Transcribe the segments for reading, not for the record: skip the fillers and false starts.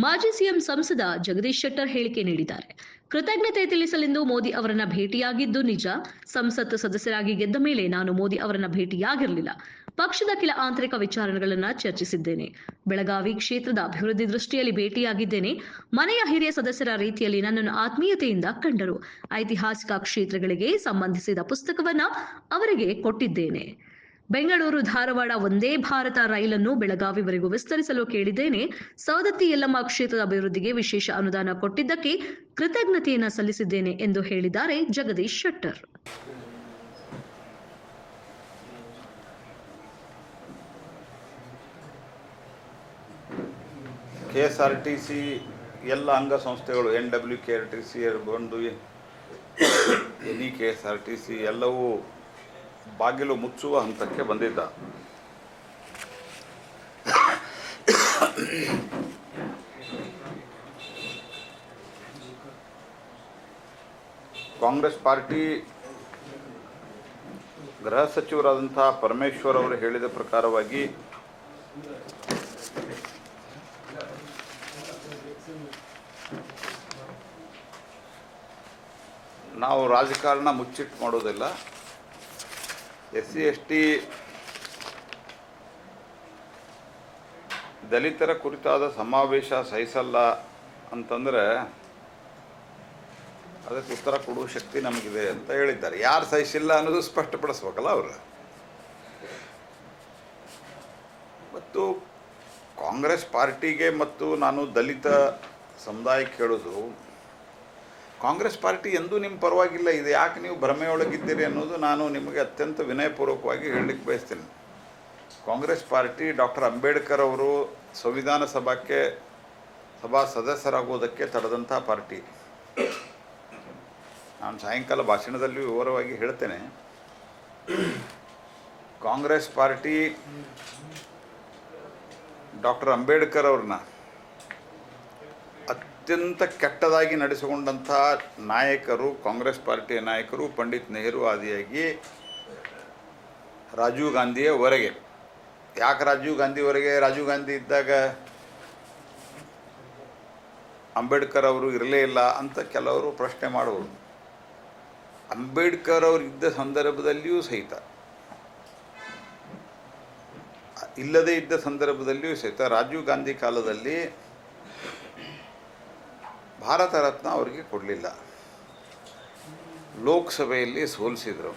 ಮಾಜಿ ಸಿಎಂ ಸಂಸದ ಜಗದೀಶ್ ಶೆಟ್ಟರ್ ಹೇಳಿಕೆ ನೀಡಿದ್ದಾರೆ. ಕೃತಜ್ಞತೆ ತಿಳಿಸಲೆಂದು ಮೋದಿ ಅವರನ್ನ ಭೇಟಿಯಾಗಿದ್ದು ನಿಜ. ಸಂಸತ್ ಸದಸ್ಯರಾಗಿ ಗೆದ್ದ ಮೇಲೆ ನಾನು ಮೋದಿ ಅವರನ್ನ ಭೇಟಿಯಾಗಿರಲಿಲ್ಲ. ಪಕ್ಷದ ಕೆಲ ಆಂತರಿಕ ವಿಚಾರಗಳನ್ನ ಚರ್ಚಿಸಿದ್ದೇನೆ. ಬೆಳಗಾವಿ ಕ್ಷೇತ್ರದ ಅಭಿವೃದ್ಧಿ ದೃಷ್ಟಿಯಲ್ಲಿ ಭೇಟಿಯಾಗಿದ್ದೇನೆ. ಮನೆಯ ಹಿರಿಯ ಸದಸ್ಯರ ರೀತಿಯಲ್ಲಿ ನನ್ನನ್ನು ಆತ್ಮೀಯತೆಯಿಂದ ಕಂಡರು. ಐತಿಹಾಸಿಕ ಕ್ಷೇತ್ರಗಳಿಗೆ ಸಂಬಂಧಿಸಿದ ಪುಸ್ತಕವನ್ನ ಅವರಿಗೆ ಕೊಟ್ಟಿದ್ದೇನೆ. ಬೆಂಗಳೂರು ಧಾರವಾಡ ವಂದೇ ಭಾರತ ರೈಲನ್ನು ಬೆಳಗಾವಿವರೆಗೂ ವಿಸ್ತರಿಸಲು ಕೇಳಿದ್ದೇನೆ. ಸವದತ್ತಿ ಯಲ್ಲಮ್ಮ ಕ್ಷೇತ್ರದ ಅಭಿವೃದ್ಧಿಗೆ ವಿಶೇಷ ಅನುದಾನ ಕೊಟ್ಟಿದ್ದಕ್ಕೆ ಕೃತಜ್ಞತೆಯನ್ನು ಸಲ್ಲಿಸಿದ್ದೇನೆ ಎಂದು ಹೇಳಿದ್ದಾರೆ ಜಗದೀಶ್ ಶೆಟ್ಟರ್. ಕೆಎಸ್ಆರ್ಟಿಸಿ ಎಲ್ಲ ಅಂಗಸಂಸ್ಥೆಗಳು NWKRTC ಬಂದು NEKSRTC ಎಲ್ಲವೂ ಬಾಗಿಲು ಮುಚ್ಚುವ ಹಂತಕ್ಕೆ ಬಂದಿದ್ದ. ಕಾಂಗ್ರೆಸ್ ಪಾರ್ಟಿ ಗೃಹ ಸಚಿವರಾದಂತಹ ಪರಮೇಶ್ವರ್ ಅವರು ಹೇಳಿದ ಪ್ರಕಾರವಾಗಿ ನಾವು ರಾಜಕಾರಣ ಮುಚ್ಚಿಟ್ಟು ಮಾಡೋದಿಲ್ಲ. SC ST ದಲಿತರ ಕುರಿತಾದ ಸಮಾವೇಶ ಸಹಿಸಲ್ಲ ಅಂತಂದರೆ ಅದಕ್ಕೆ ಉತ್ತರ ಕೊಡುವ ಶಕ್ತಿ ನಮಗಿದೆ ಅಂತ ಹೇಳಿದ್ದಾರೆ. ಯಾರು ಸಹಿಸಿಲ್ಲ ಅನ್ನೋದು ಸ್ಪಷ್ಟಪಡಿಸ್ಬೇಕಲ್ಲ ಅವರು. ಮತ್ತು ಕಾಂಗ್ರೆಸ್ ಪಾರ್ಟಿಗೆ ಮತ್ತು ನಾನು ದಲಿತ ಸಮುದಾಯಕ್ಕೆ ಹೇಳೋದು, ಕಾಂಗ್ರೆಸ್ ಪಾರ್ಟಿ ಎಂದೂ ನಿಮ್ಮ ಪರವಾಗಿಲ್ಲ. ಇದು ಯಾಕೆ ನೀವು ಭ್ರಮೆಯೊಳಗಿದ್ದೀರಿ ಅನ್ನೋದು ನಾನು ನಿಮಗೆ ಅತ್ಯಂತ ವಿನಯಪೂರ್ವಕವಾಗಿ ಹೇಳಲಿಕ್ಕೆ ಬಯಸ್ತೀನಿ. ಕಾಂಗ್ರೆಸ್ ಪಾರ್ಟಿ ಡಾಕ್ಟರ್ ಅಂಬೇಡ್ಕರ್ ಅವರು ಸಂವಿಧಾನ ಸಭಾ ಸದಸ್ಯರಾಗುವುದಕ್ಕೆ ತಡೆದಂಥ ಪಾರ್ಟಿ. ನಾನು ಸಾಯಂಕಾಲ ಭಾಷಣದಲ್ಲಿ ವಿವರವಾಗಿ ಹೇಳ್ತೇನೆ. ಕಾಂಗ್ರೆಸ್ ಪಾರ್ಟಿ ಡಾಕ್ಟರ್ ಅಂಬೇಡ್ಕರ್ ಅವ್ರನ್ನ ಅತ್ಯಂತ ಕೆಟ್ಟದಾಗಿ ನಡೆಸಿಕೊಂಡಂಥ ನಾಯಕರು, ಕಾಂಗ್ರೆಸ್ ಪಾರ್ಟಿಯ ನಾಯಕರು ಪಂಡಿತ್ ನೆಹರು ಆದಿಯಾಗಿ ರಾಜೀವ್ ಗಾಂಧಿಯವರೆಗೆ. ಯಾಕೆ ರಾಜೀವ್ ಗಾಂಧಿವರೆಗೆ? ರಾಜೀವ್ ಗಾಂಧಿ ಇದ್ದಾಗ ಅಂಬೇಡ್ಕರ್ ಅವರು ಇರಲೇ ಇಲ್ಲ ಅಂತ ಕೆಲವರು ಪ್ರಶ್ನೆ ಮಾಡುವರು. ಅಂಬೇಡ್ಕರ್ ಅವರು ಇದ್ದ ಸಂದರ್ಭದಲ್ಲಿಯೂ ಸಹಿತ, ಇಲ್ಲದೇ ಇದ್ದ ಸಂದರ್ಭದಲ್ಲಿಯೂ ಸಹಿತ ರಾಜೀವ್ ಗಾಂಧಿ ಕಾಲದಲ್ಲಿ ಭಾರತ ರತ್ನ ಅವರಿಗೆ ಕೊಡಲಿಲ್ಲ. ಲೋಕಸಭೆಯಲ್ಲಿ ಸೋಲಿಸಿದರು.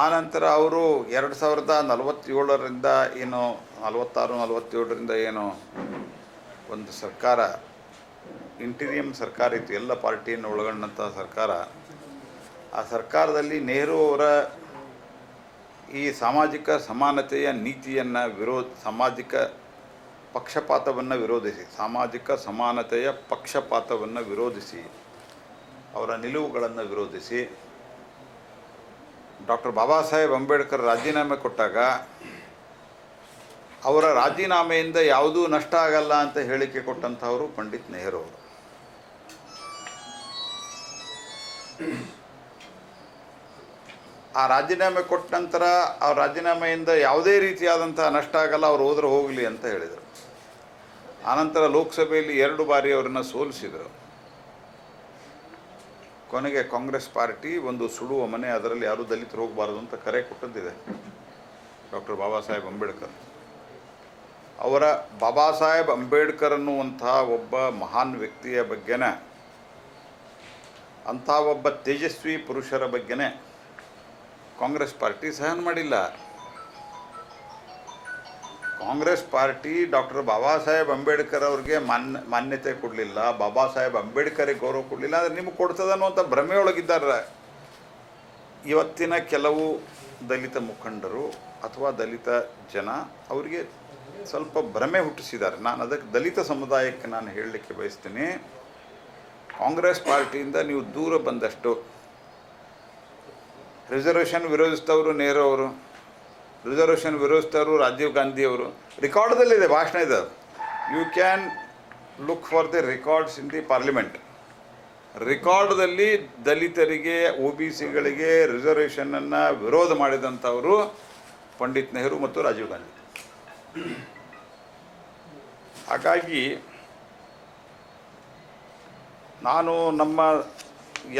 ಆನಂತರ ಅವರು 2047ರಿಂದ ಏನೋ 46-47ರಿಂದ ಏನೋ ಒಂದು ಸರ್ಕಾರ, ಇಂಟೀರಿಯಂ ಸರ್ಕಾರ ಇತ್ತು, ಎಲ್ಲ ಪಾರ್ಟಿಯನ್ನು ಒಳಗೊಂಡಂಥ ಸರ್ಕಾರ. ಆ ಸರ್ಕಾರದಲ್ಲಿ ನೆಹರು ಅವರ ಈ ಸಾಮಾಜಿಕ ಸಮಾನತೆಯ ನೀತಿಯನ್ನು ಸಾಮಾಜಿಕ ಪಕ್ಷಪಾತವನ್ನು ವಿರೋಧಿಸಿ, ಸಾಮಾಜಿಕ ಸಮಾನತೆಯ ಪಕ್ಷಪಾತವನ್ನು ವಿರೋಧಿಸಿ, ಅವರ ನಿಲುವುಗಳನ್ನು ವಿರೋಧಿಸಿ ಡಾಕ್ಟರ್ ಬಾಬಾ ಸಾಹೇಬ್ ಅಂಬೇಡ್ಕರ್ ರಾಜೀನಾಮೆ ಕೊಟ್ಟಾಗ ಅವರ ರಾಜೀನಾಮೆಯಿಂದ ಯಾವುದೂ ನಷ್ಟ ಆಗಲ್ಲ ಅಂತ ಹೇಳಿಕೆ ಕೊಟ್ಟಂಥವರು ಪಂಡಿತ್ ನೆಹರು ಅವರು. ಆ ರಾಜೀನಾಮೆ ಕೊಟ್ಟ ನಂತರ ಆ ರಾಜೀನಾಮೆಯಿಂದ ಯಾವುದೇ ರೀತಿಯಾದಂಥ ನಷ್ಟ ಆಗಲ್ಲ, ಅವ್ರು ಹೋದ್ರೆ ಹೋಗಲಿ ಅಂತ ಹೇಳಿದರು. ಆನಂತರ ಲೋಕಸಭೆಯಲ್ಲಿ 2 ಬಾರಿ ಅವರನ್ನು ಸೋಲಿಸಿದರು. ಕೊನೆಗೆ ಕಾಂಗ್ರೆಸ್ ಪಾರ್ಟಿ ಒಂದು ಸುಡುವ ಮನೆ, ಅದರಲ್ಲಿ ಯಾರೂ ದಲಿತರು ಹೋಗಬಾರದು ಅಂತ ಕರೆ ಕೊಟ್ಟದ್ದಿದೆ ಡಾಕ್ಟರ್ ಬಾಬಾ ಸಾಹೇಬ್ ಅಂಬೇಡ್ಕರ್. ಅವರ ಬಾಬಾ ಸಾಹೇಬ್ ಅಂಬೇಡ್ಕರ್ ಅನ್ನುವಂಥ ಒಬ್ಬ ಮಹಾನ್ ವ್ಯಕ್ತಿಯ ಬಗ್ಗೆನೇ, ಅಂಥ ಒಬ್ಬ ತೇಜಸ್ವಿ ಪುರುಷರ ಬಗ್ಗೆನೇ ಕಾಂಗ್ರೆಸ್ ಪಾರ್ಟಿ ಸಹನ ಮಾಡಿಲ್ಲ. ಕಾಂಗ್ರೆಸ್ ಪಾರ್ಟಿ ಡಾಕ್ಟರ್ ಬಾಬಾ ಸಾಹೇಬ್ ಅಂಬೇಡ್ಕರ್ ಅವ್ರಿಗೆ ಮಾನ್ಯತೆ ಕೊಡಲಿಲ್ಲ, ಬಾಬಾ ಸಾಹೇಬ್ ಅಂಬೇಡ್ಕರಿಗೆ ಗೌರವ ಕೊಡಲಿಲ್ಲ. ಅಂದರೆ ನಿಮಗೆ ಕೊಡ್ತದೆ ಅನ್ನುವಂಥ ಭ್ರಮೆಯೊಳಗಿದ್ದಾರೆ ಇವತ್ತಿನ ಕೆಲವು ದಲಿತ ಮುಖಂಡರು ಅಥವಾ ದಲಿತ ಜನ. ಅವರಿಗೆ ಸ್ವಲ್ಪ ಭ್ರಮೆ ಹುಟ್ಟಿಸಿದ್ದಾರೆ. ನಾನು ಅದಕ್ಕೆ ದಲಿತ ಸಮುದಾಯಕ್ಕೆ ನಾನು ಹೇಳಲಿಕ್ಕೆ ಬಯಸ್ತೀನಿ, ಕಾಂಗ್ರೆಸ್ ಪಾರ್ಟಿಯಿಂದ ನೀವು ದೂರ ಬಂದಷ್ಟು. ರಿಸರ್ವೇಷನ್ ವಿರೋಧಿಸಿದವರು ನೆಹರು ಅವರು, ರಿಸರ್ವೇಷನ್ ವಿರೋಧಿಸಿದವರು ರಾಜೀವ್ ಗಾಂಧಿ ಅವರು. ರೆಕಾರ್ಡ್ದಲ್ಲಿದೆ, ಭಾಷಣ ಇದೆ. You can look for the records in the parliament. ರೆಕಾರ್ಡ್ದಲ್ಲಿ ದಲಿತರಿಗೆ, OBCಗಳಿಗೆ ರಿಸರ್ವೇಷನನ್ನು ವಿರೋಧ ಮಾಡಿದಂಥವರು ಪಂಡಿತ್ ನೆಹರು ಮತ್ತು ರಾಜೀವ್ ಗಾಂಧಿ. ಹಾಗಾಗಿ ನಾನು ನಮ್ಮ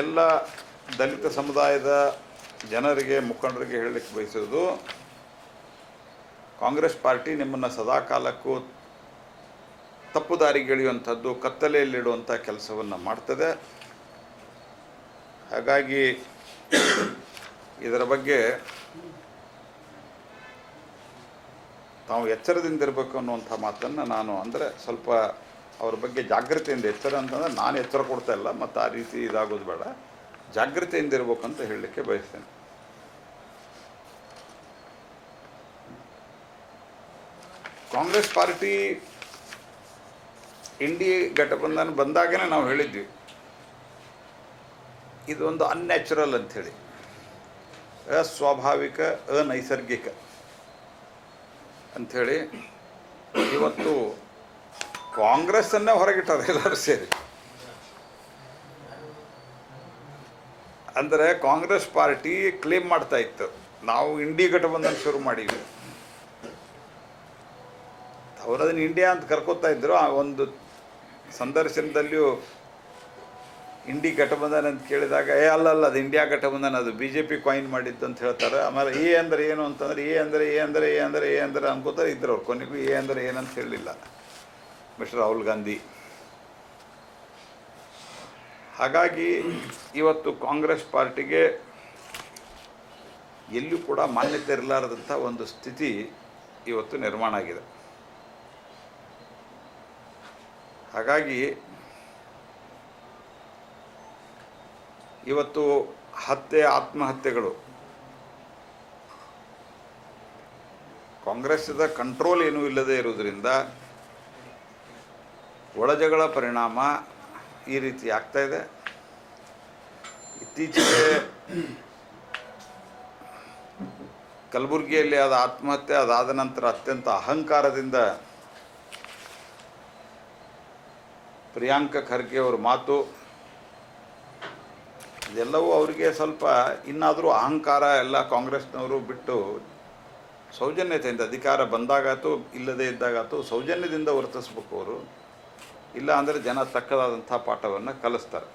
ಎಲ್ಲ ದಲಿತ ಸಮುದಾಯದ ಜನರಿಗೆ, ಮುಖಂಡರಿಗೆ ಹೇಳಲಿಕ್ಕೆ ಬಯಸೋದು, ಕಾಂಗ್ರೆಸ್ ಪಾರ್ಟಿ ನಿಮ್ಮನ್ನು ಸದಾ ಕಾಲಕ್ಕೂ ತಪ್ಪು ದಾರಿಗೆಳೆಯುವಂಥದ್ದು, ಕತ್ತಲೆಯಲ್ಲಿಡುವಂಥ ಕೆಲಸವನ್ನು ಮಾಡ್ತದೆ. ಹಾಗಾಗಿ ಇದರ ಬಗ್ಗೆ ತಾವು ಎಚ್ಚರದಿಂದಿರಬೇಕು ಅನ್ನುವಂಥ ಮಾತನ್ನು ನಾನು, ಅಂದರೆ ಸ್ವಲ್ಪ ಅವ್ರ ಬಗ್ಗೆ ಜಾಗೃತಿಯಿಂದ, ಎಚ್ಚರ ಅಂತಂದರೆ ನಾನು ಎಚ್ಚರ ಕೊಡ್ತಾ ಇಲ್ಲ, ಮತ್ತು ಆ ರೀತಿ ಇದಾಗೋದು ಬೇಡ, ಜಾಗೃತಿಯಿಂದ ಇರಬೇಕು ಅಂತ ಹೇಳಲಿಕ್ಕೆ ಬಯಸ್ತೇನೆ. ಕಾಂಗ್ರೆಸ್ ಪಾರ್ಟಿ ಇಂಡಿ ಘಟಬಂಧನ ಬಂದಾಗೇ ನಾವು ಹೇಳಿದ್ವಿ, ಇದೊಂದು ಅನ್ಯಾಚುರಲ್ ಅಂಥೇಳಿ, ಅಸ್ವಾಭಾವಿಕ, ಅನೈಸರ್ಗಿಕ ಅಂಥೇಳಿ. ಇವತ್ತು ಕಾಂಗ್ರೆಸ್ಸನ್ನೇ ಹೊರಗಿಟ್ಟಾರೆ ಎಲ್ಲರೂ ಸೇರಿ. ಅಂದರೆ ಕಾಂಗ್ರೆಸ್ ಪಾರ್ಟಿ ಕ್ಲೇಮ್ ಮಾಡ್ತಾ ಇತ್ತು, ನಾವು ಇಂಡಿ ಘಟಬಂಧನ ಶುರು ಮಾಡೀವಿ. ಅವರು ಅದನ್ನು ಇಂಡಿಯಾ ಅಂತ ಕರ್ಕೋತಾ ಇದ್ದರು. ಆ ಒಂದು ಸಂದರ್ಶನದಲ್ಲಿಯೂ ಇಂಡಿ ಘಟಬಂಧನ ಅಂತ ಕೇಳಿದಾಗ, ಅಲ್ಲ ಅದು ಇಂಡಿಯಾ ಘಟಬಂಧನ, ಅದು BJP ಕಾಯಿನ್ ಮಾಡಿದ್ದು ಅಂತ ಹೇಳ್ತಾರೆ. ಆಮೇಲೆ ಎ ಅಂದರೆ ಏನು ಅಂತಂದರೆ ಎ ಅಂದರೆ ಅನ್ಕೋತಾರೆ ಇದ್ರು ಅವ್ರು. ಕೊನೆಗೂ ಎ ಅಂದರೆ ಏನಂತ ಹೇಳಲಿಲ್ಲ ಮಿಸ್ಟರ್ ರಾಹುಲ್ ಗಾಂಧಿ. ಹಾಗಾಗಿ ಇವತ್ತು ಕಾಂಗ್ರೆಸ್ ಪಾರ್ಟಿಗೆ ಎಲ್ಲೂ ಕೂಡ ಮಾನ್ಯತೆ ಇರಲಾರದಂಥ ಒಂದು ಸ್ಥಿತಿ ಇವತ್ತು ನಿರ್ಮಾಣ ಆಗಿದೆ. ಹಾಗಾಗಿ ಇವತ್ತು ಆತ್ಮಹತ್ಯೆಗಳು ಕಾಂಗ್ರೆಸ್ಸಿದ ಕಂಟ್ರೋಲ್ ಏನೂ ಇಲ್ಲದೆ ಇರುವುದರಿಂದ ಒಳಜಗಳ ಪರಿಣಾಮ ಈ ರೀತಿ ಆಗ್ತಾ ಇದೆ. ಇತ್ತೀಚೆಗೆ ಕಲಬುರಗಿಯಲ್ಲಿ ಆದ ಆತ್ಮಹತ್ಯೆ, ಅದಾದ ನಂತರ ಅತ್ಯಂತ ಅಹಂಕಾರದಿಂದ ಪ್ರಿಯಾಂಕ ಖರ್ಗೆ ಅವರ ಮಾತು, ಇದೆಲ್ಲವೂ ಅವರಿಗೆ ಸ್ವಲ್ಪ ಇನ್ನಾದರೂ ಅಹಂಕಾರ ಎಲ್ಲ ಕಾಂಗ್ರೆಸ್ನವರು ಬಿಟ್ಟು ಸೌಜನ್ಯತೆಯಿಂದ, ಅಧಿಕಾರ ಬಂದಾಗಾತು ಇಲ್ಲದೇ ಇದ್ದಾಗಾತು ಸೌಜನ್ಯದಿಂದ ವರ್ತಿಸ್ಬೇಕು ಅವರು. ಇಲ್ಲ ಅಂದರೆ ಜನ ತಕ್ಕದಾದಂಥ ಪಾಠವನ್ನು ಕಲಿಸ್ತಾರೆ.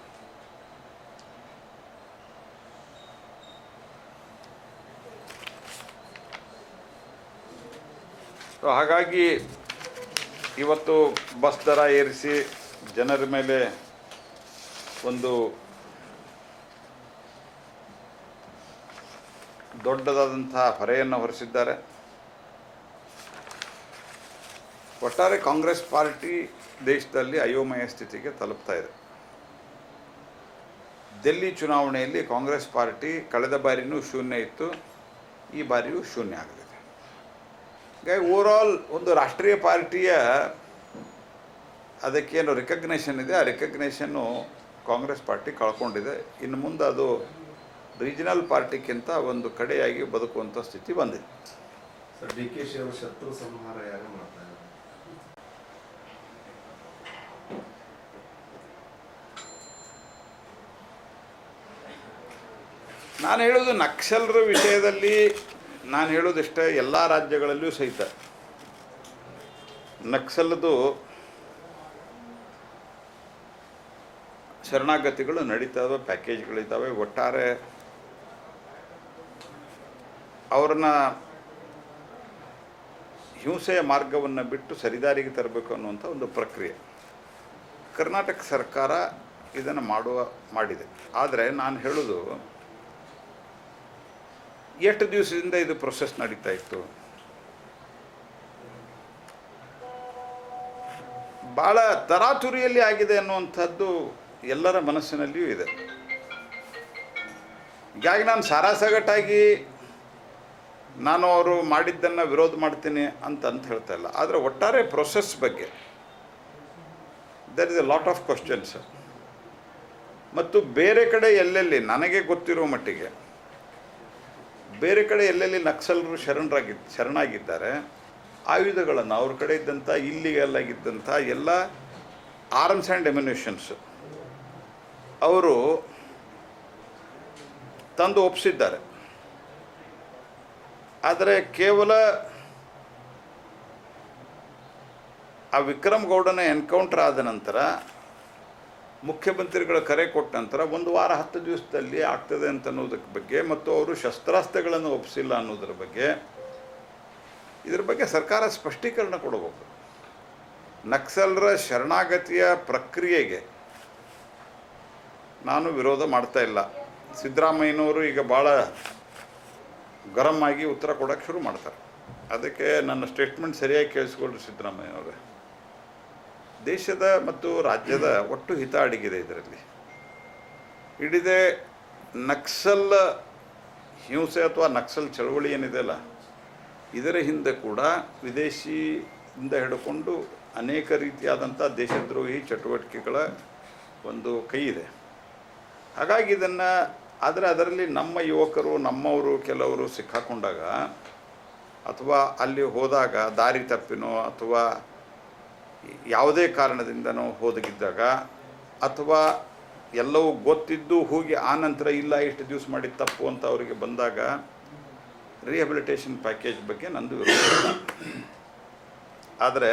ಸೊ ಹಾಗಾಗಿ ಇವತ್ತು ಬಸ್ ದರ ಏರಿಸಿ ಜನರ ಮೇಲೆ ಒಂದು ದೊಡ್ಡದಾದಂಥ ಹೊರೆಯನ್ನು ಹೊರಿಸಿದ್ದಾರೆ. ಒಟ್ಟಾರೆ ಕಾಂಗ್ರೆಸ್ ಪಾರ್ಟಿ ದೇಶದಲ್ಲಿ ಅಯೋಮಯ ಸ್ಥಿತಿಗೆ ತಲುಪ್ತಾ ಇದೆ. ದಿಲ್ಲಿ ಚುನಾವಣೆಯಲ್ಲಿ ಕಾಂಗ್ರೆಸ್ ಪಾರ್ಟಿ ಕಳೆದ ಬಾರಿನೂ ಶೂನ್ಯ ಇತ್ತು, ಈ ಬಾರಿಯೂ ಶೂನ್ಯ ಆಗಲಿದೆ. ಹೀಗಾಗಿ ಓವರಾಲ್ ಒಂದು ರಾಷ್ಟ್ರೀಯ ಪಾರ್ಟಿಯ ಅದಕ್ಕೇನು ರಿಕಗ್ನೇಷನ್ ಇದೆ, ಆ ರಿಕಗ್ನೇಷನ್ನು ಕಾಂಗ್ರೆಸ್ ಪಾರ್ಟಿ ಕಳ್ಕೊಂಡಿದೆ. ಇನ್ನು ಮುಂದೆ ಅದು ರೀಜನಲ್ ಪಾರ್ಟಿಗಿಂತ ಒಂದು ಕಡೆಯಾಗಿ ಬದುಕುವಂಥ ಸ್ಥಿತಿ ಬಂದಿದೆ. ಸರ್, DKಶಿ ಅವರ ಶತ್ರು ಸಂಹಾರ ಯಾರು ಮಾಡ್ತಾ ಇದ್ದಾರೆ? ನಾನು ಹೇಳೋದು ನಕ್ಸಲರ ವಿಷಯದಲ್ಲಿ ನಾನು ಹೇಳೋದಿಷ್ಟೇ, ಎಲ್ಲ ರಾಜ್ಯಗಳಲ್ಲಿಯೂ ಸಹಿತ ನಕ್ಸಲದು ಶರಣಾಗತಿಗಳು ನಡೀತಾವೆ, ಪ್ಯಾಕೇಜ್ಗಳಿದ್ದಾವೆ. ಒಟ್ಟಾರೆ ಅವ್ರನ್ನ ಹಿಂಸೆಯ ಮಾರ್ಗವನ್ನು ಬಿಟ್ಟು ಸರಿದಾರಿಗೆ ತರಬೇಕು ಅನ್ನುವಂಥ ಒಂದು ಪ್ರಕ್ರಿಯೆ ಕರ್ನಾಟಕ ಸರ್ಕಾರ ಇದನ್ನು ಮಾಡಿದೆ. ಆದರೆ ನಾನು ಹೇಳೋದು, ಎಷ್ಟು ದಿವಸದಿಂದ ಇದು ಪ್ರೊಸೆಸ್ ನಡೀತಾ ಇತ್ತು? ಭಾಳ ತರಾತುರಿಯಲ್ಲಿ ಆಗಿದೆ ಅನ್ನುವಂಥದ್ದು ಎಲ್ಲರ ಮನಸ್ಸಿನಲ್ಲಿಯೂ ಇದೆ. ಹೀಗಾಗಿ ನಾನು ಸಾರಾಸಗಟಾಗಿ ನಾನು ಅವರು ಮಾಡಿದ್ದನ್ನು ವಿರೋಧ ಮಾಡ್ತೀನಿ ಅಂತ ಹೇಳ್ತಾ ಇಲ್ಲ. ಆದರೆ ಒಟ್ಟಾರೆ ಪ್ರೊಸೆಸ್ ಬಗ್ಗೆ there is a lot of questions. ಮತ್ತು ಬೇರೆ ಕಡೆ ಎಲ್ಲೆಲ್ಲಿ ನನಗೆ ಗೊತ್ತಿರೋ ಮಟ್ಟಿಗೆ ಬೇರೆ ಕಡೆ ಎಲ್ಲೆಲ್ಲಿ ನಕ್ಸಲರು ಶರಣಾಗಿದ್ದಾರೆ, ಆಯುಧಗಳನ್ನು ಅವ್ರ ಕಡೆ ಇದ್ದಂಥ ಇಲ್ಲಿಗೆಲ್ ಆಗಿದ್ದಂಥ ಎಲ್ಲ ಆರ್ಮ್ಸ್ ಆ್ಯಂಡ್ ಎಮ್ಯುನಿಷನ್ಸ್ ಅವರು ತಂದು ಒಪ್ಪಿಸಿದ್ದಾರೆ. ಆದರೆ ಕೇವಲ ಆ ವಿಕ್ರಮ್ ಗೌಡನ ಎನ್ಕೌಂಟರ್ ಆದ ನಂತರ ಮುಖ್ಯಮಂತ್ರಿಗಳ ಕರೆ ಕೊಟ್ಟ ನಂತರ 1 ವಾರ 10 ದಿವಸದಲ್ಲಿ ಆಗ್ತದೆ ಅಂತ ಅನ್ನೋದಕ್ಕೆ ಬಗ್ಗೆ ಮತ್ತು ಅವರು ಶಸ್ತ್ರಾಸ್ತ್ರಗಳನ್ನು ಒಪ್ಪಿಸಿಲ್ಲ ಅನ್ನೋದ್ರ ಬಗ್ಗೆ ಇದ್ರ ಬಗ್ಗೆ ಸರ್ಕಾರ ಸ್ಪಷ್ಟೀಕರಣ ಕೊಡಬೇಕು. ನಕ್ಸಲರ ಶರಣಾಗತಿಯ ಪ್ರಕ್ರಿಯೆಗೆ ನಾನು ವಿರೋಧ ಮಾಡ್ತಾ ಇಲ್ಲ. ಸಿದ್ದರಾಮಯ್ಯನವರು ಈಗ ಭಾಳ ಗರಂ ಆಗಿ ಉತ್ತರ ಕೊಡೋಕ್ಕೆ ಶುರು ಮಾಡ್ತಾರೆ. ಅದಕ್ಕೆ ನನ್ನ ಸ್ಟೇಟ್ಮೆಂಟ್ ಸರಿಯಾಗಿ ಕೇಳಿಸ್ಕೊಳ್ರಿ ಸಿದ್ದರಾಮಯ್ಯನವರೇ. ದೇಶದ ಮತ್ತು ರಾಜ್ಯದ ಒಟ್ಟು ಹಿತ ಅಡಗಿದೆ ಇದರಲ್ಲಿ. ಹಿಡಿದೇ ನಕ್ಸಲ್ ಹಿಂಸೆ ಅಥವಾ ನಕ್ಸಲ್ ಚಳವಳಿ ಏನಿದೆಯಲ್ಲ, ಇದರ ಹಿಂದೆ ಕೂಡ ವಿದೇಶಿಯಿಂದ ಹಿಡ್ಕೊಂಡು ಅನೇಕ ರೀತಿಯಾದಂಥ ದೇಶದ್ರೋಹಿ ಚಟುವಟಿಕೆಗಳ ಒಂದು ಕೈ ಇದೆ. ಹಾಗಾಗಿ ಇದನ್ನು ಅದರಲ್ಲಿ ನಮ್ಮ ಯುವಕರು ನಮ್ಮವರು ಕೆಲವರು ಸಿಕ್ಕಾಕೊಂಡಾಗ ಅಥವಾ ಅಲ್ಲಿ ಹೋದಾಗ ದಾರಿ ತಪ್ಪಿನೋ ಅಥವಾ ಯಾವುದೇ ಕಾರಣದಿಂದನೋ ಹೋದಗಿದ್ದಾಗ ಅಥವಾ ಎಲ್ಲವೂ ಗೊತ್ತಿದ್ದು ಹೋಗಿ ಆ ನಂತರ ಇಲ್ಲ ಇಷ್ಟು ದಿವಸ ಮಾಡಿದ ತಪ್ಪು ಅಂತ ಅವರಿಗೆ ಬಂದಾಗ ರಿಹ್ಯಾಬಿಲಿಟೇಷನ್ ಪ್ಯಾಕೇಜ್ ಬಗ್ಗೆ ನಂದು ವಿರೋಧ ಇಲ್ಲ. ಆದರೆ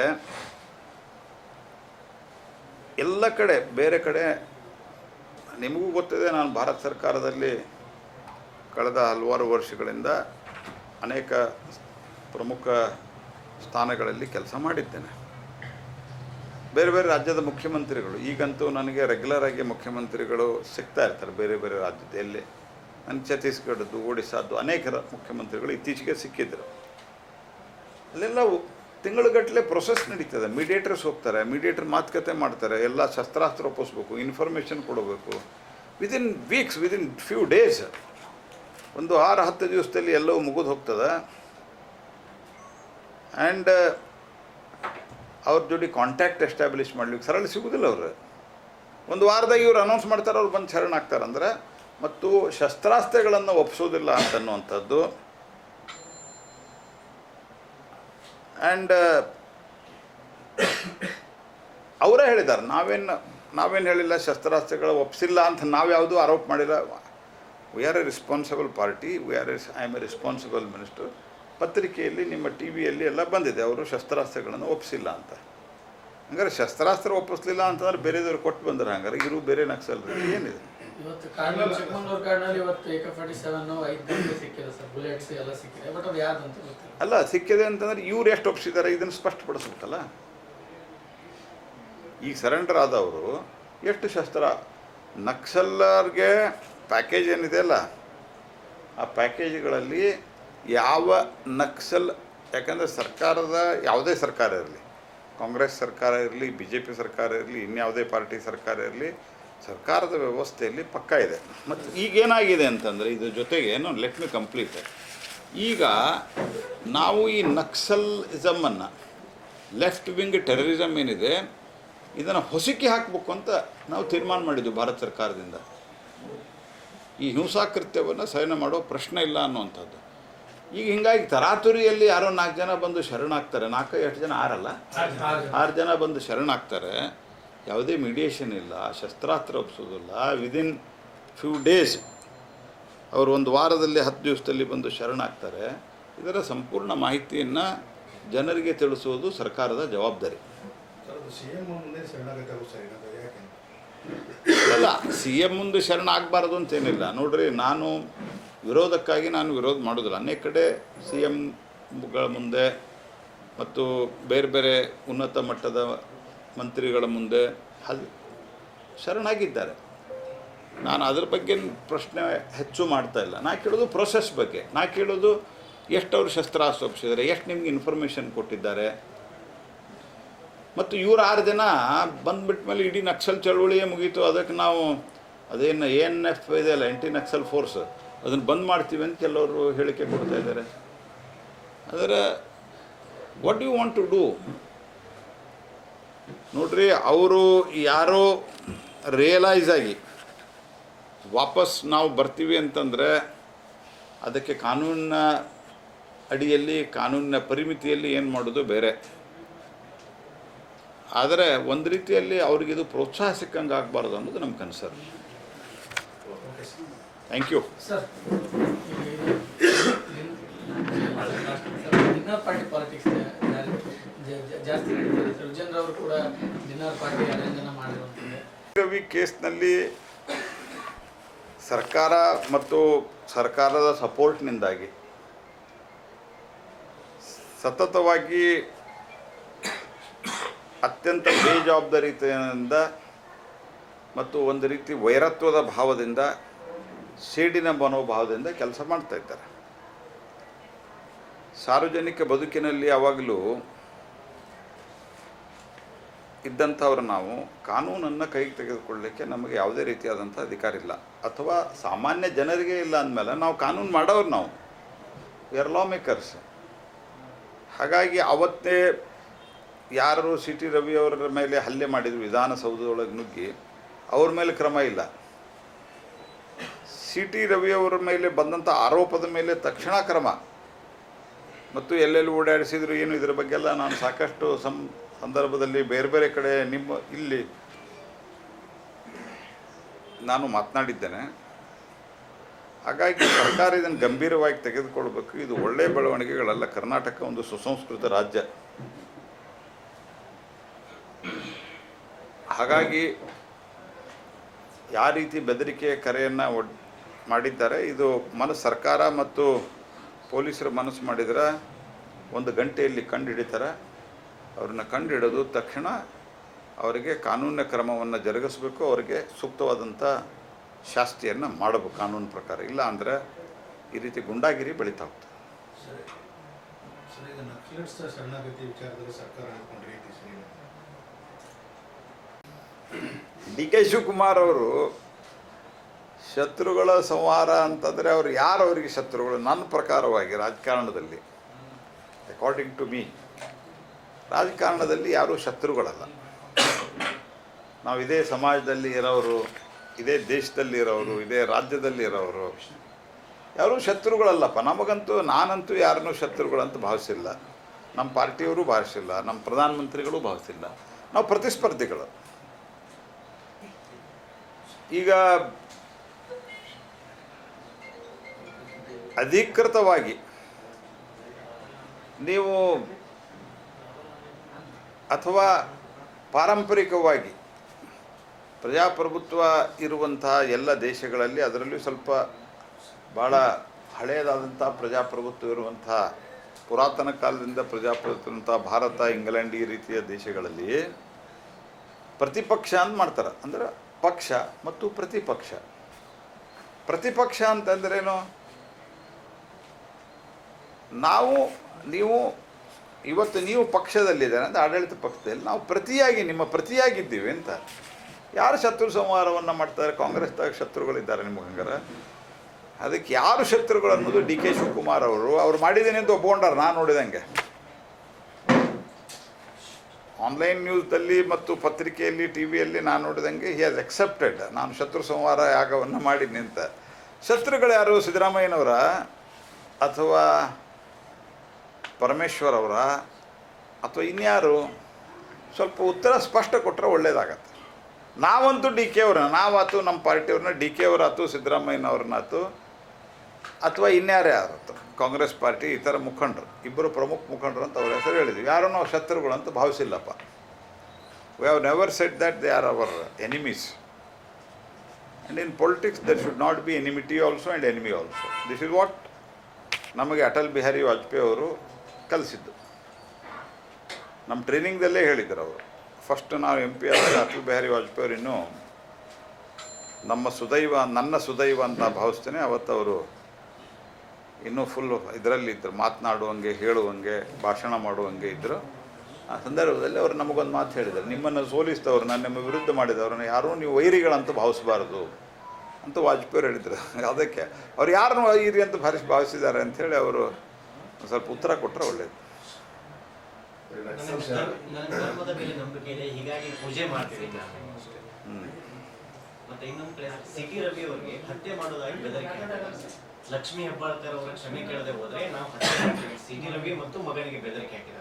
ಎಲ್ಲ ಕಡೆ ಬೇರೆ ಕಡೆ ನಿಮಗೂ ಗೊತ್ತಿದೆ, ನಾನು ಭಾರತ ಸರ್ಕಾರದಲ್ಲಿ ಕಳೆದ ಹಲವಾರು ವರ್ಷಗಳಿಂದ ಅನೇಕ ಪ್ರಮುಖ ಸ್ಥಾನಗಳಲ್ಲಿ ಕೆಲಸ ಮಾಡಿದ್ದೇನೆ. ಬೇರೆ ಬೇರೆ ರಾಜ್ಯದ ಮುಖ್ಯಮಂತ್ರಿಗಳು, ಈಗಂತೂ ನನಗೆ ರೆಗ್ಯುಲರ್ ಆಗಿ ಮುಖ್ಯಮಂತ್ರಿಗಳು ಸಿಗ್ತಾ ಇರ್ತಾರೆ ಬೇರೆ ಬೇರೆ ರಾಜ್ಯದ. ಎಲ್ಲಿ ನನ್ನ ಛತ್ತೀಸ್ಗಢದ್ದು, ಒಡಿಸ್ಸಾದ್ದು ಅನೇಕ ಮುಖ್ಯಮಂತ್ರಿಗಳು ಇತ್ತೀಚೆಗೆ ಸಿಕ್ಕಿದ್ರು. ಅಲ್ಲೆಲ್ಲ ತಿಂಗಳುಗಟ್ಟಲೆ ಪ್ರೊಸೆಸ್ ನಡೀತದೆ. ಮೀಡಿಯೇಟರ್ಸ್ ಹೋಗ್ತಾರೆ, ಮೀಡಿಯೇಟರ್ ಮಾತುಕತೆ ಮಾಡ್ತಾರೆ, ಎಲ್ಲ ಶಸ್ತ್ರಾಸ್ತ್ರ ಒಪ್ಪಿಸ್ಬೇಕು, ಇನ್ಫಾರ್ಮೇಷನ್ ಕೊಡಬೇಕು. Within weeks, within few days, 1-10 ದಿವಸದಲ್ಲಿ ಎಲ್ಲವೂ ಮುಗಿದು ಹೋಗ್ತದೆ. ಆ್ಯಂಡ್ ಅವ್ರ ಜೋಡಿ ಕಾಂಟ್ಯಾಕ್ಟ್ ಎಸ್ಟಾಬ್ಲಿಷ್ ಮಾಡ್ಲಿಕ್ಕೆ ಸರಳ ಸಿಗೋದಿಲ್ಲ. ಅವರು 1 ವಾರದಾಗ ಇವ್ರು ಅನೌನ್ಸ್ ಮಾಡ್ತಾರೆ, ಅವ್ರು ಬಂದು ಶರಣಾಗ್ತಾರಂದ್ರೆ. ಮತ್ತು ಶಸ್ತ್ರಾಸ್ತ್ರಗಳನ್ನು ಒಪ್ಪಿಸೋದಿಲ್ಲ ಅಂತನ್ನುವಂಥದ್ದು. ಆ್ಯಂಡ್ ಅವರೇ ಹೇಳಿದ್ದಾರೆ, ನಾವೇನು ಹೇಳಿಲ್ಲ, ಶಸ್ತ್ರಾಸ್ತ್ರಗಳು ಒಪ್ಪಿಸಿಲ್ಲ ಅಂತ ನಾವು ಯಾವುದೂ ಆರೋಪ ಮಾಡಿಲ್ಲ. We are A responsible party, I am A responsible minister. ಪತ್ರಿಕೆಯಲ್ಲಿ ನಿಮ್ಮ ಟಿ ವಿಯಲ್ಲಿ ಎಲ್ಲ ಬಂದಿದೆ ಅವರು ಶಸ್ತ್ರಾಸ್ತ್ರಗಳನ್ನು ಒಪ್ಪಿಸಿಲ್ಲ ಅಂತ. ಹಂಗಾರೆ ಶಸ್ತ್ರಾಸ್ತ್ರ ಒಪ್ಪಿಸಲಿಲ್ಲ ಅಂತಂದ್ರೆ ಬೇರೆದವ್ರು ಕೊಟ್ಟು ಬಂದ್ರೆ ಹಂಗಾರೆ ಇರು ಬೇರೆ ನಕ್ಸಲರು ಏನಿದೆ? ಇವತ್ತು ಕಾಡ್ನಲ್ಲಿ ಚಿಕ್ಕಮಗಳೂರು ಕಾಡ್ನಲ್ಲಿ ಇವತ್ತು AK-47 5 ಗಂಟೆ ಸಿಕ್ಕಿದೆ ಸರ್, ಬುಲೆಟ್ಸ್ ಎಲ್ಲ ಸಿಕ್ಕಿದೆ. ಬಟ್ ಅದು ಯಾವ್ದು ಅಂತ ಗೊತ್ತಿಲ್ಲ. ಅಲ್ಲ, ಸಿಕ್ಕಿದೆ ಅಂತಂದ್ರೆ ಇವ್ರು ಎಷ್ಟು ಒಪ್ಪಿಸಿದ್ದಾರೆ ಇದನ್ನು ಸ್ಪಷ್ಟಪಡಿಸ್ಬೇಕಲ್ಲ. ಈಗ ಸರೆಂಡರ್ ಆದವರು ಎಷ್ಟು ಶಸ್ತ್ರ, ನಕ್ಸಲರ್ಗೆ ಪ್ಯಾಕೇಜ್ ಏನಿದೆ ಅಲ್ಲ, ಆ ಪ್ಯಾಕೇಜ್ಗಳಲ್ಲಿ ಯಾವ ನಕ್ಸಲ್, ಯಾಕಂದರೆ ಸರ್ಕಾರದ ಯಾವುದೇ ಸರ್ಕಾರ ಇರಲಿ, ಕಾಂಗ್ರೆಸ್ ಸರ್ಕಾರ ಇರಲಿ, BJP ಸರ್ಕಾರ ಇರಲಿ, ಇನ್ಯಾವುದೇ ಪಾರ್ಟಿ ಸರ್ಕಾರ ಇರಲಿ, ಸರ್ಕಾರದ ವ್ಯವಸ್ಥೆಯಲ್ಲಿ ಪಕ್ಕ ಇದೆ. ಮತ್ತು ಈಗೇನಾಗಿದೆ ಅಂತಂದರೆ ಇದ್ರ ಜೊತೆಗೆ ಲೆಟ್ ಮಿ ಕಂಪ್ಲೀಟ್. ಈಗ ನಾವು ಈ ನಕ್ಸಲಿಸಮನ್ನು, ಲೆಫ್ಟ್ ವಿಂಗ್ ಟೆರರಿಸಮ್ ಏನಿದೆ ಇದನ್ನು ಹೊಸಕಿ ಹಾಕಬೇಕು ಅಂತ ನಾವು ತೀರ್ಮಾನ ಮಾಡಿದ್ವಿ ಭಾರತ ಸರ್ಕಾರದಿಂದ. ಈ ಹಿಂಸಾಕೃತ್ಯವನ್ನು ಸಹನೆ ಮಾಡೋ ಪ್ರಶ್ನೆ ಇಲ್ಲ ಅನ್ನುವಂಥದ್ದು. ಈಗ ಹಿಂಗಾಗಿ ತರಾತುರಿಯಲ್ಲಿ ಯಾರೋ 4 ಜನ ಬಂದು ಶರಣಾಗ್ತಾರೆ, 4-8 ಜನ, 6 ಜನ ಬಂದು ಶರಣಾಗ್ತಾರೆ. ಯಾವುದೇ ಮೀಡಿಯೇಷನ್ ಇಲ್ಲ, ಶಸ್ತ್ರಾಸ್ತ್ರ ಒಪ್ಪಿಸೋದಿಲ್ಲ. ವಿದಿನ್ ಫ್ಯೂ ಡೇಸ್ ಅವರು 1 ವಾರದಲ್ಲಿ 10 ದಿವಸದಲ್ಲಿ ಬಂದು ಶರಣಾಗ್ತಾರೆ. ಇದರ ಸಂಪೂರ್ಣ ಮಾಹಿತಿಯನ್ನು ಜನರಿಗೆ ತಿಳಿಸುವುದು ಸರ್ಕಾರದ ಜವಾಬ್ದಾರಿ. ಅಲ್ಲ, CM ಮುಂದೆ ಶರಣ ಆಗಬಾರ್ದು ಅಂತೇನಿಲ್ಲ. ನೋಡ್ರಿ, ನಾನು ವಿರೋಧಕ್ಕಾಗಿ ನಾನು ವಿರೋಧ ಮಾಡೋದಿಲ್ಲ. ಅನೇಕ ಕಡೆ CMಗಳ ಮುಂದೆ ಮತ್ತು ಬೇರೆ ಬೇರೆ ಉನ್ನತ ಮಟ್ಟದ ಮಂತ್ರಿಗಳ ಮುಂದೆ ಶರಣಾಗಿದ್ದಾರೆ. ನಾನು ಅದ್ರ ಬಗ್ಗೆ ಪ್ರಶ್ನೆ ಹೆಚ್ಚು ಮಾಡ್ತಾ ಇಲ್ಲ. ನಾ ಕೇಳೋದು ಪ್ರೊಸೆಸ್ ಬಗ್ಗೆ. ನಾ ಕೇಳೋದು ಎಷ್ಟು ಅವರು ಶಸ್ತ್ರಾಸ್ತ್ರ ಒಪ್ಪಿಸಿದ್ದಾರೆ, ಎಷ್ಟು ನಿಮ್ಗೆ ಇನ್ಫಾರ್ಮೇಷನ್ ಕೊಟ್ಟಿದ್ದಾರೆ. ಮತ್ತು ಇವ್ರು 6 ಜನ ಬಂದುಬಿಟ್ಟ ಮೇಲೆ ಇಡೀ ನಕ್ಸಲ್ ಚಳವಳಿಯೇ ಮುಗೀತು. ಅದಕ್ಕೆ ನಾವು ಅದೇನು ANF ಇದೆಯಲ್ಲ, ಆ್ಯಂಟಿ ನಕ್ಸಲ್ ಫೋರ್ಸ್, ಅದನ್ನು ಬಂದ್ ಮಾಡ್ತೀವಿ ಅಂತ ಕೆಲವರು ಹೇಳಿಕೆ ಕೊಡ್ತಾ ಇದ್ದಾರೆ. ಅದರ what you want to do? ನೋಡ್ರಿ, ಅವರು ಯಾರೋ ರಿಯಲೈಸ್ ಆಗಿ ವಾಪಸ್ ನಾವು ಬರ್ತೀವಿ ಅಂತಂದರೆ ಅದಕ್ಕೆ ಕಾನೂನಿನ ಅಡಿಯಲ್ಲಿ, ಕಾನೂನಿನ ಪರಿಮಿತಿಯಲ್ಲಿ ಏನು ಮಾಡೋದು ಬೇರೆ. ಆದರೆ ಒಂದು ರೀತಿಯಲ್ಲಿ ಅವ್ರಿಗಿದು ಪ್ರೋತ್ಸಾಹ ಸಿಕ್ಕಂಗೆ ಆಗಬಾರ್ದು ಅನ್ನೋದು ನಮ್ಮ concern. Thank you sir. Inner party politics ಜಾಸ್ತಿ ನಡೀತಿದೆ. ವಿಜೇಂದ್ರ ಅವರು ಕೂಡ ಡಿನ್ನರ್ ಪಾರ್ಟಿ ಅರೇಂಜ್ ಮಾಡಿರುವಂಥದ್ದು. ರವಿ ಕೇಸ್ನಲ್ಲಿ ಸರ್ಕಾರ ಮತ್ತು ಸರ್ಕಾರದ ಸಪೋರ್ಟ್ನಿಂದಾಗಿ ಸತತವಾಗಿ ಅತ್ಯಂತ ಬೇಜವಾಬ್ದಾರಿತನದಿಂದ ಮತ್ತು ಒಂದು ರೀತಿ ವೈರತ್ವದ ಭಾವದಿಂದ ಸೇಡಿನ ಮನೋಭಾವದಿಂದ ಕೆಲಸ ಮಾಡ್ತಾ ಇದ್ದಾರೆ. ಸಾರ್ವಜನಿಕ ಬದುಕಿನಲ್ಲಿ ಯಾವಾಗಲೂ ಇದ್ದಂಥವ್ರು ನಾವು ಕಾನೂನನ್ನು ಕೈಗೆ ತೆಗೆದುಕೊಳ್ಳಲಿಕ್ಕೆ ನಮಗೆ ಯಾವುದೇ ರೀತಿಯಾದಂಥ ಅಧಿಕಾರ ಇಲ್ಲ, ಅಥವಾ ಸಾಮಾನ್ಯ ಜನರಿಗೆ ಇಲ್ಲ ಅಂದಮೇಲೆ ನಾವು ಕಾನೂನು ಮಾಡೋರು, ನಾವು ವಿ ಆರ್ ಲಾ ಮೇಕರ್ಸ್. ಹಾಗಾಗಿ ಅವತ್ತೇ ಯಾರು ಸಿ ಟಿ ರವಿ ಅವರ ಮೇಲೆ ಹಲ್ಲೆ ಮಾಡಿದರು, ವಿಧಾನಸೌಧದೊಳಗೆ ನುಗ್ಗಿ, ಅವ್ರ ಮೇಲೆ ಕ್ರಮ ಇಲ್ಲ. ಸಿ ಟಿ ರವಿ ಅವರ ಮೇಲೆ ಬಂದಂಥ ಆರೋಪದ ಮೇಲೆ ತಕ್ಷಣ ಕ್ರಮ, ಮತ್ತು ಎಲ್ಲೆಲ್ಲಿ ಓಡಾಡಿಸಿದ್ರು ಏನು, ಇದರ ಬಗ್ಗೆಲ್ಲ ನಾನು ಸಾಕಷ್ಟು ಸಂದರ್ಭದಲ್ಲಿ ಬೇರೆ ಬೇರೆ ಕಡೆ ಇಲ್ಲಿ ನಾನು ಮಾತನಾಡಿದ್ದೇನೆ. ಹಾಗಾಗಿ ಸರ್ಕಾರ ಇದನ್ನು ಗಂಭೀರವಾಗಿ ತೆಗೆದುಕೊಳ್ಬೇಕು. ಇದು ಒಳ್ಳೆಯ ಬೆಳವಣಿಗೆಗಳಲ್ಲ. ಕರ್ನಾಟಕ ಒಂದು ಸುಸಂಸ್ಕೃತ ರಾಜ್ಯ. ಹಾಗಾಗಿ ಯಾವ ರೀತಿ ಬೆದರಿಕೆ ಕರೆಯನ್ನು ಮಾಡಿದ್ದಾರೆ, ಇದು ಸರ್ಕಾರ ಮತ್ತು ಪೊಲೀಸರು ಮನಸ್ಸು ಮಾಡಿದರೆ 1 ಗಂಟೆಯಲ್ಲಿ ಕಂಡು ಹಿಡಿತಾರೆ. ಅವ್ರನ್ನ ಕಂಡು ಹಿಡಿದು ತಕ್ಷಣ ಅವರಿಗೆ ಕಾನೂನಿನ ಕ್ರಮವನ್ನು ಜರುಗಿಸಬೇಕು, ಅವರಿಗೆ ಸೂಕ್ತವಾದಂಥ ಶಾಸ್ತಿಯನ್ನು ಮಾಡಬೇಕು ಕಾನೂನು ಪ್ರಕಾರ. ಇಲ್ಲ ಅಂದರೆ ಈ ರೀತಿ ಗುಂಡಾಗಿರಿ ಬೆಳೀತಾ ಹೋಗ್ತದೆ. ಡಿ ಕೆ ಶಿವಕುಮಾರ್ ಅವರು ಶತ್ರುಗಳ ಸಂಹಾರ ಅಂತಂದರೆ ಅವ್ರು ಯಾರು ಅವರಿಗೆ ಶತ್ರುಗಳು? ನನ್ನ ಪ್ರಕಾರವಾಗಿ ರಾಜಕಾರಣದಲ್ಲಿ, ಅಕಾರ್ಡಿಂಗ್ ಟು ಮೀ, ರಾಜಕಾರಣದಲ್ಲಿ ಯಾರೂ ಶತ್ರುಗಳಲ್ಲ. ನಾವು ಇದೇ ಸಮಾಜದಲ್ಲಿ ಇರೋರು, ಇದೇ ದೇಶದಲ್ಲಿ ಇರೋರು, ಇದೇ ರಾಜ್ಯದಲ್ಲಿ ಇರೋರು, ಯಾರೂ ಶತ್ರುಗಳಲ್ಲಪ್ಪ. ನಮಗಂತೂ, ನಾನಂತೂ ಯಾರನ್ನೂ ಶತ್ರುಗಳಂತ ಭಾವಿಸಿಲ್ಲ, ನಮ್ಮ ಪಾರ್ಟಿಯವರು ಭಾವಿಸಿಲ್ಲ, ನಮ್ಮ ಪ್ರಧಾನಮಂತ್ರಿಗಳು ಭಾವಿಸಿಲ್ಲ. ನಾವು ಪ್ರತಿಸ್ಪರ್ಧಿಗಳು. ಈಗ ಅಧಿಕೃತವಾಗಿ ನೀವು ಅಥವಾ ಪಾರಂಪರಿಕವಾಗಿ ಪ್ರಜಾಪ್ರಭುತ್ವ ಇರುವಂಥ ಎಲ್ಲ ದೇಶಗಳಲ್ಲಿ, ಅದರಲ್ಲೂ ಸ್ವಲ್ಪ ಭಾಳ ಹಳೆಯದಾದಂಥ ಪ್ರಜಾಪ್ರಭುತ್ವ ಇರುವಂಥ, ಪುರಾತನ ಕಾಲದಿಂದ ಪ್ರಜಾಪ್ರಭುತ್ವ ಭಾರತ, ಇಂಗ್ಲೆಂಡ್ ಈ ರೀತಿಯ ದೇಶಗಳಲ್ಲಿ ಪ್ರತಿಪಕ್ಷ ಅಂತ ಮಾಡ್ತಾರೆ. ಅಂದರೆ ಪಕ್ಷ ಮತ್ತು ಪ್ರತಿಪಕ್ಷ. ಪ್ರತಿಪಕ್ಷ ಅಂತಂದ್ರೇನು? ಇವತ್ತು ನೀವು ಪಕ್ಷದಲ್ಲಿದ್ದಾರೆ ಅಂದರೆ ಆಡಳಿತ ಪಕ್ಷದಲ್ಲಿ, ನಾವು ನಿಮ್ಮ ಪ್ರತಿಯಾಗಿದ್ದೀವಿ ಅಂತ. ಯಾರು ಶತ್ರು ಸಂಹಾರವನ್ನು ಮಾಡ್ತಾರೆ? ಕಾಂಗ್ರೆಸ್ದಾಗ ಶತ್ರುಗಳಿದ್ದಾರೆ ನಿಮಗೆ ಹಂಗಾರೆ? ಅದಕ್ಕೆ ಯಾರು ಶತ್ರುಗಳು ಅನ್ನೋದು ಡಿ ಕೆ ಶಿವಕುಮಾರ್ ಅವ್ರು ಮಾಡಿದ್ದೇನೆ ಅಂತ ಒಪ್ಕೊಂಡಾರ. ನಾನು ನೋಡಿದಂಗೆ ಆನ್ಲೈನ್ ನ್ಯೂಸ್ದಲ್ಲಿ ಮತ್ತು ಪತ್ರಿಕೆಯಲ್ಲಿ, ಟಿ ವಿಯಲ್ಲಿ ನಾನು ನೋಡಿದಂಗೆ ಹಿ ಹ್ಯಾಸ್ ಎಕ್ಸೆಪ್ಟೆಡ್, ನಾನು ಶತ್ರು ಸಂಹಾರ ಯಾಗವನ್ನು ಮಾಡಿದ್ದೀನಿ ಅಂತ. ಶತ್ರುಗಳು ಯಾರು? ಸಿದ್ದರಾಮಯ್ಯನವರ ಅಥವಾ ಪರಮೇಶ್ವರ್ ಅವರ ಅಥವಾ ಇನ್ಯಾರು? ಸ್ವಲ್ಪ ಉತ್ತರ ಸ್ಪಷ್ಟ ಕೊಟ್ಟರೆ ಒಳ್ಳೇದಾಗತ್ತೆ. ನಾವಂತೂ ಡಿ ಕೆ ಅವ್ರನ್ನ, ನಾವಾತು ನಮ್ಮ ಪಾರ್ಟಿಯವ್ರನ್ನ, ಡಿ ಕೆ ಅವರಾತು, ಸಿದ್ದರಾಮಯ್ಯನವ್ರನ್ನಾತು, ಅಥವಾ ಇನ್ಯಾರೇ ಆದತ್ತು ಕಾಂಗ್ರೆಸ್ ಪಾರ್ಟಿ ಇತರ ಮುಖಂಡರು, ಇಬ್ಬರು ಪ್ರಮುಖ ಮುಖಂಡರು ಅಂತ ಅವ್ರ ಹೆಸರು ಹೇಳಿದ್ವಿ. ಯಾರೂ ನಾವು ಶತ್ರುಗಳು ಅಂತ ಭಾವಿಸಿಲ್ಲಪ್ಪ. We have never said that they are our enemies. And in politics there should not be enmity also and enemy also. This is what ನಮಗೆ ಅಟಲ್ ಬಿಹಾರಿ ವಾಜಪೇಯಿ ಅವರು ಕಲಿಸಿದ್ದು. ನಮ್ಮ ಟ್ರೈನಿಂಗ್ದಲ್ಲೇ ಹೇಳಿದರು ಅವರು. ಫಸ್ಟ್ ನಾವು MP ಆದಾಗ ಅಟಲ್ ಬಿಹಾರಿ ವಾಜಪೇಯಿ ಅವರು ಇನ್ನೂ ನನ್ನ ಸುದೈವ ಅಂತ ಭಾವಿಸ್ತೇನೆ. ಅವತ್ತು ಅವರು ಇನ್ನೂ ಫುಲ್ ಇದರಲ್ಲಿದ್ದರು, ಮಾತನಾಡುವಂಗೆ, ಹೇಳುವಂಗೆ, ಭಾಷಣ ಮಾಡುವಂಗೆ ಇದ್ದರು. ಆ ಸಂದರ್ಭದಲ್ಲಿ ಅವರು ನಮಗೊಂದು ಮಾತು ಹೇಳಿದರು, ನಿಮ್ಮನ್ನು ಸೋಲಿಸಿದವ್ರನ್ನ, ನಿಮ್ಮ ವಿರುದ್ಧ ಮಾಡಿದವ್ರನ್ನ ಯಾರೂ ನೀವು ವೈರಿಗಳಂತ ಭಾವಿಸಬಾರ್ದು ಅಂತ ವಾಜಪೇಯಿ ಹೇಳಿದರು. ಅದಕ್ಕೆ ಅವ್ರು ಯಾರನ್ನು ವೈರಿ ಅಂತ ಭಾವಿಸಿದ್ದಾರೆ ಅಂಥೇಳಿ ಅವರು ಸ್ವಲ್ಪ ಉತ್ತರ ಕೊಟ್ಟರೆ ಒಳ್ಳೆಯದು. ಮತ್ತೆ ಇನ್ನೊಂದು ಕಡೆ ಸಿಟಿ ರವಿ ಅವರಿಗೆ ಹತ್ಯೆ ಮಾಡೋದಾಗಿ ಬೆದರಿಕೆ. ಲಕ್ಷ್ಮೀ ಹೆಬ್ಬಾಳ್ಕರ್ ಅವರ ಕ್ಷಮೆ ಕೇಳದೆ ಹೋದ್ರೆ ನಾವು ಹತ್ಯೆ ಮಾಡ್ತೀವಿ, ಸಿಟಿ ರವಿ ಮತ್ತು ಮಗನಿಗೆ ಬೆದರಿಕೆ ಹಾಕಿದ್ದಾರೆ.